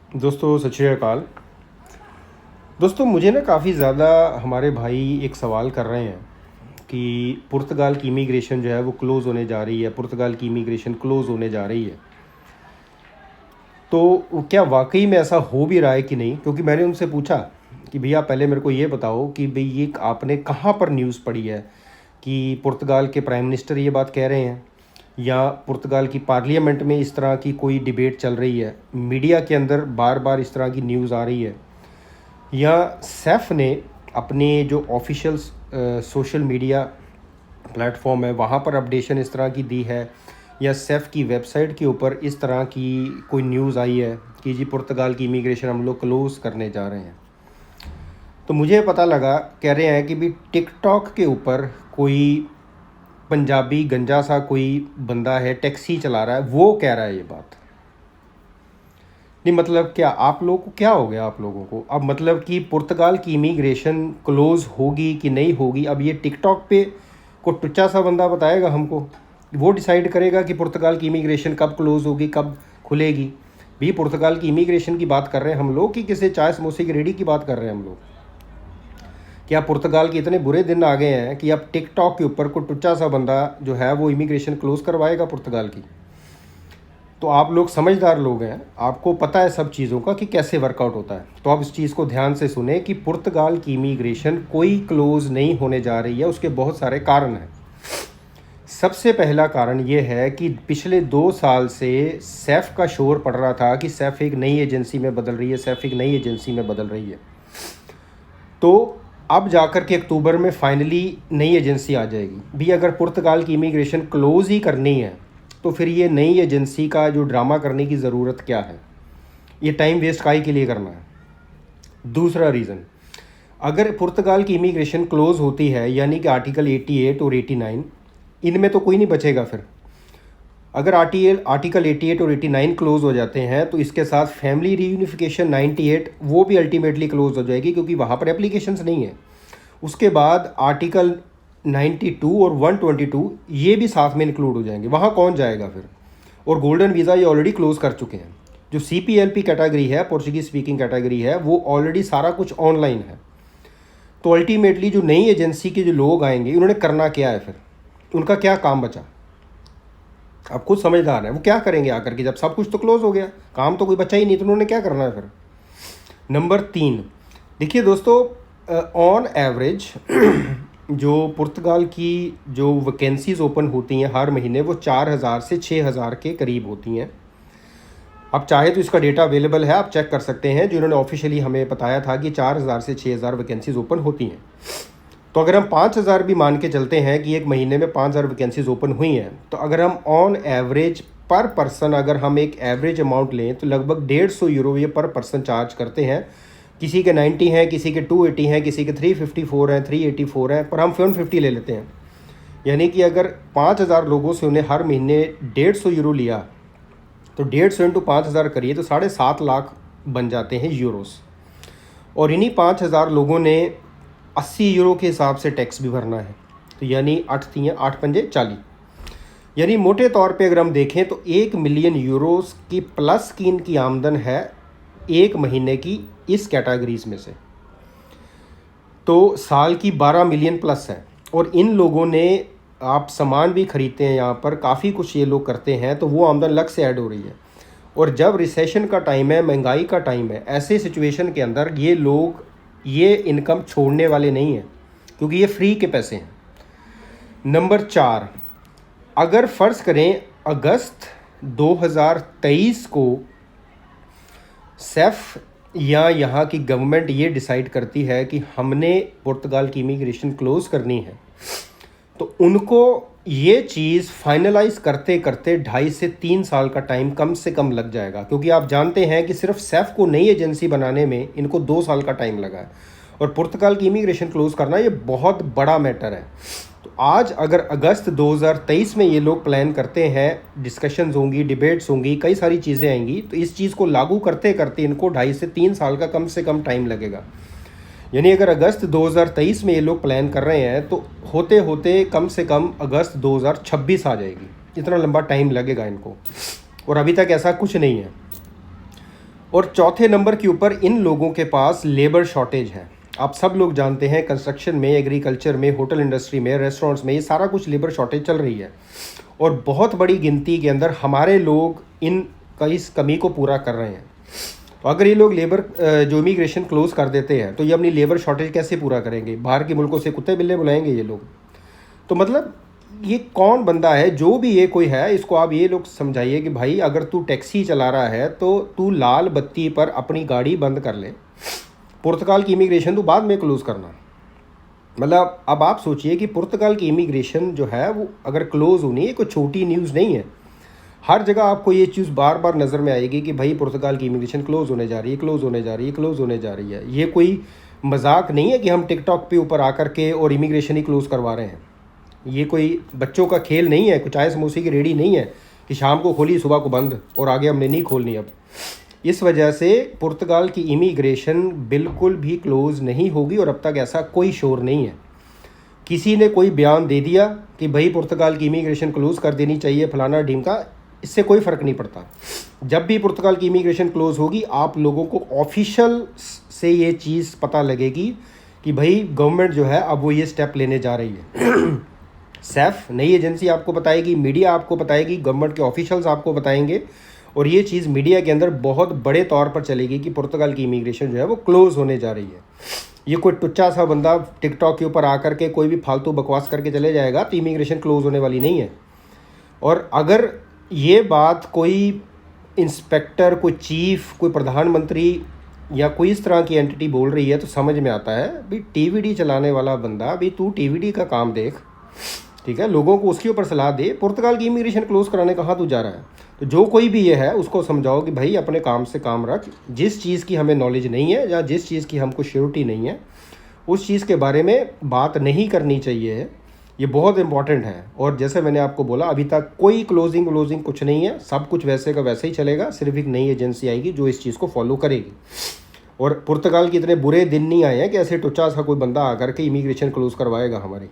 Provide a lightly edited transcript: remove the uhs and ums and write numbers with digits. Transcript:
दोस्तों सत श्री अकाल। दोस्तों मुझे ना काफ़ी ज़्यादा हमारे भाई एक सवाल कर रहे हैं कि पुर्तगाल की इमिग्रेशन जो है वो क्लोज़ होने जा रही है, पुर्तगाल की इमिग्रेशन क्लोज़ होने जा रही है। तो क्या वाकई में ऐसा हो भी रहा है कि नहीं? क्योंकि मैंने उनसे पूछा कि भैया पहले मेरे को ये बताओ कि भाई ये आपने कहाँ पर न्यूज़ पढ़ी है कि पुर्तगाल के प्राइम मिनिस्टर ये बात कह रहे हैं, या पुर्तगाल की पार्लियामेंट में इस तरह की कोई डिबेट चल रही है, मीडिया के अंदर बार बार इस तरह की न्यूज़ आ रही है, या सैफ ने अपने जो ऑफिशियल सोशल मीडिया प्लेटफॉर्म है वहाँ पर अपडेशन इस तरह की दी है, या सैफ की वेबसाइट के ऊपर इस तरह की कोई न्यूज़ आई है कि जी पुर्तगाल की इमिग्रेशन हम लोग क्लोज़ करने जा रहे हैं। तो मुझे पता लगा, कह रहे हैं कि भी टिकटॉक के ऊपर कोई पंजाबी गंजा सा कोई बंदा है, टैक्सी चला रहा है, वो कह रहा है ये बात। नहीं मतलब क्या आप लोगों को क्या हो गया? आप लोगों को अब मतलब कि पुर्तगाल की इमिग्रेशन क्लोज़ होगी कि नहीं होगी, अब ये टिकटॉक पे को टुच्चा सा बंदा बताएगा हमको, वो डिसाइड करेगा कि पुर्तगाल की इमिग्रेशन कब क्लोज़ होगी, कब खुलेगी। भी पुर्तगाल की इमिग्रेशन की बात कर रहे हैं हम लोग कि किसी चाय समोसे की रेडी की बात कर रहे हैं हम लोग? क्या पुर्तगाल के इतने बुरे दिन आ गए हैं कि अब टिकटॉक के ऊपर को टुच्चा सा बंदा जो है वो इमिग्रेशन क्लोज़ करवाएगा पुर्तगाल की? तो आप लोग समझदार लोग हैं, आपको पता है सब चीज़ों का कि कैसे वर्कआउट होता है। तो आप इस चीज़ को ध्यान से सुने कि पुर्तगाल की इमिग्रेशन कोई क्लोज़ नहीं होने जा रही है। उसके बहुत सारे कारण हैं। सबसे पहला कारण ये है कि पिछले 2 साल से सैफ का शोर पड़ रहा था कि सैफ एक नई एजेंसी में बदल रही है, सैफ एक नई एजेंसी में बदल रही है। तो अब जाकर के अक्टूबर में फाइनली नई एजेंसी आ जाएगी। भी अगर पुर्तगाल की इमिग्रेशन क्लोज़ ही करनी है तो फिर ये नई एजेंसी का जो ड्रामा करने की ज़रूरत क्या है? ये टाइम वेस्ट काहे के लिए करना है? दूसरा रीज़न, अगर पुर्तगाल की इमिग्रेशन क्लोज़ होती है यानी कि आर्टिकल 88 और 89 इनमें तो कोई नहीं बचेगा। फिर अगर आर्टिकल 88 और 89 क्लोज़ हो जाते हैं तो इसके साथ फैमिली रीयूनिफिकेशन 98 वो भी अल्टीमेटली क्लोज़ हो जाएगी, क्योंकि वहाँ पर एप्लीकेशंस नहीं है। उसके बाद आर्टिकल 92 और 122 ये भी साथ में इंक्लूड हो जाएंगे। वहाँ कौन जाएगा फिर? और गोल्डन वीज़ा ये ऑलरेडी क्लोज़ कर चुके हैं। जो CPLP कैटेगरी है, पोर्चुगीज़ स्पीकिंग कैटेगरी है, वो ऑलरेडी सारा कुछ ऑनलाइन है। तो अल्टीमेटली जो नई एजेंसी के जो लोग आएंगे उन्होंने करना क्या है? फिर उनका क्या काम बचा? आप खुद समझदार हैं, वो क्या करेंगे आकर के? जब सब कुछ तो क्लोज़ हो गया, काम तो कोई बचा ही नहीं, तो उन्होंने क्या करना है फिर? नंबर 3, देखिए दोस्तों, ऑन एवरेज जो पुर्तगाल की जो वैकेंसीज़ ओपन होती हैं हर महीने वो 4000 से 6000 के करीब होती हैं। आप चाहे तो इसका डेटा अवेलेबल है, आप चेक कर सकते हैं। जो इन्होंने ऑफिशियली हमें बताया था कि 4000 से 6000 वैकेंसीज़ ओपन होती हैं। तो अगर हम 5000 भी मान के चलते हैं कि एक महीने में 5000 वैकेंसीज़ ओपन हुई हैं, तो अगर हम ऑन एवरेज पर पर्सन अगर हम एक एवरेज अमाउंट लें तो लगभग 150 यूरो ये पर पर्सन चार्ज करते हैं। किसी के 90 हैं, किसी के 280 हैं, किसी के 354 हैं, 384 हैं, पर हम 150 ले लेते हैं। यानी कि अगर 5000 लोगों से उन्हें हर महीने 150 यूरो लिया तो 150 इंटू 5000 करिए तो 7.5 लाख बन जाते हैं यूरोस। और इन्हीं 5000 लोगों ने 80 यूरो के हिसाब से टैक्स भी भरना है। तो यानी 8 पंजे 40, यानी मोटे तौर पे अगर हम देखें तो 1 मिलियन यूरोस की प्लस की इनकी आमदन है एक महीने की इस कैटेगरीज में से। तो साल की 12 मिलियन प्लस है। और इन लोगों ने, आप सामान भी खरीदते हैं यहाँ पर, काफ़ी कुछ ये लोग करते हैं, तो वो आमदन अलग से ऐड हो रही है। और जब रिसेशन का टाइम है, महंगाई का टाइम है, ऐसे सिचुएशन के अंदर ये लोग ये इनकम छोड़ने वाले नहीं हैं, क्योंकि ये फ्री के पैसे हैं। नंबर 4, अगर फ़र्ज़ करें अगस्त 2023 को सैफ या यहाँ की गवर्नमेंट ये डिसाइड करती है कि हमने पुर्तगाल की इमिग्रेशन क्लोज़ करनी है, तो उनको ये चीज़ फाइनलाइज करते करते 2.5 से 3 साल का टाइम कम से कम लग जाएगा। क्योंकि आप जानते हैं कि सिर्फ सैफ को नई एजेंसी बनाने में इनको 2 साल का टाइम लगा है, और पुर्तगाल की इमिग्रेशन क्लोज़ करना ये बहुत बड़ा मैटर है। तो आज अगर अगस्त 2023 में ये लोग प्लान करते हैं, डिस्कशंस होंगी, डिबेट्स होंगी, कई सारी चीज़ें आएंगी, तो इस चीज़ को लागू करते करते इनको 2.5 से 3 साल का कम से कम टाइम लगेगा। यानी अगर अगस्त 2023 में ये लोग प्लान कर रहे हैं तो होते होते कम से कम अगस्त 2026 आ जाएगी। इतना लंबा टाइम लगेगा इनको, और अभी तक ऐसा कुछ नहीं है। और चौथे नंबर के ऊपर इन लोगों के पास लेबर शॉर्टेज है। आप सब लोग जानते हैं कंस्ट्रक्शन में, एग्रीकल्चर में, होटल इंडस्ट्री में, रेस्टोरेंट्स में, ये सारा कुछ लेबर शॉर्टेज चल रही है। और बहुत बड़ी गिनती के अंदर हमारे लोग इस कमी को पूरा कर रहे हैं। तो अगर ये लोग लेबर जो इमिग्रेशन क्लोज़ कर देते हैं तो ये अपनी लेबर शॉर्टेज कैसे पूरा करेंगे? बाहर के मुल्कों से कुत्ते बिल्ले बुलाएंगे ये लोग। तो मतलब ये कौन बंदा है, जो भी ये कोई है, इसको आप ये लोग समझाइए कि भाई अगर तू टैक्सी चला रहा है तो तू लाल बत्ती पर अपनी गाड़ी बंद कर ले। पुर्तगाल की इमिग्रेशन तो बाद में क्लोज़ करना। मतलब अब आप सोचिए कि पुर्तगाल की इमिग्रेशन जो है वो अगर क्लोज़ होनी है, कोई छोटी न्यूज़ नहीं है। हर जगह आपको ये चीज़ बार बार नज़र में आएगी कि भाई पुर्तगाल की इमिग्रेशन क्लोज़ होने जा रही है, क्लोज़ होने जा रही है, क्लोज़ होने जा रही है। ये कोई मजाक नहीं है कि हम टिकटॉक पे ऊपर आकर के और इमिग्रेशन ही क्लोज़ करवा रहे हैं। ये कोई बच्चों का खेल नहीं है, कुछ चाय समोसे की रेडी नहीं है कि शाम को खोली सुबह को बंद और आगे हमने नहीं खोलनी। अब इस वजह से पुर्तगाल की इमिग्रेशन बिल्कुल भी क्लोज़ नहीं होगी और अब तक ऐसा कोई शोर नहीं है। किसी ने कोई बयान दे दिया कि भाई पुर्तगाल की इमिग्रेशन क्लोज़ कर देनी चाहिए फलाना ढीमका, इससे कोई फ़र्क नहीं पड़ता। जब भी पुर्तगाल की इमिग्रेशन क्लोज़ होगी आप लोगों को ऑफिशियल से ये चीज़ पता लगेगी कि भाई गवर्नमेंट जो है अब वो ये स्टेप लेने जा रही है। सैफ नई एजेंसी आपको बताएगी, मीडिया आपको बताएगी, गवर्नमेंट के ऑफिशियल्स आपको बताएंगे और ये चीज़ मीडिया के अंदर बहुत बड़े तौर पर चलेगी कि पुर्तगाल की इमिग्रेशन जो है वो क्लोज़ होने जा रही है। ये कोई टुच्चा सा बंदा टिकटॉक के ऊपर आकर के कोई भी फालतू बकवास करके चले जाएगा तो इमिग्रेशन क्लोज़ होने वाली नहीं है। और अगर ये बात कोई इंस्पेक्टर, कोई चीफ, कोई प्रधानमंत्री या कोई इस तरह की एंटिटी बोल रही है तो समझ में आता है भाई टीवीडी चलाने वाला बंदा, भाई तू टीवीडी का काम देख, ठीक है, लोगों को उसके ऊपर सलाह दे। पुर्तगाल की इमिग्रेशन क्लोज़ कराने कहाँ तू जा रहा है? तो जो कोई भी ये है उसको समझाओ कि भाई अपने काम से काम रख। जिस चीज़ की हमें नॉलेज नहीं है या जिस चीज़ की हमको श्योरिटी नहीं है उस चीज़ के बारे में बात नहीं करनी चाहिए। ये बहुत इंपॉर्टेंट है। और जैसे मैंने आपको बोला अभी तक कोई क्लोजिंग कुछ नहीं है, सब कुछ वैसे का वैसे ही चलेगा। सिर्फ एक नई एजेंसी आएगी जो इस चीज़ को फॉलो करेगी। और पुर्तगाल के इतने बुरे दिन नहीं आए हैं कि ऐसे टुच्चा सा कोई बंदा आकर के इमिग्रेशन क्लोज़ करवाएगा हमारी।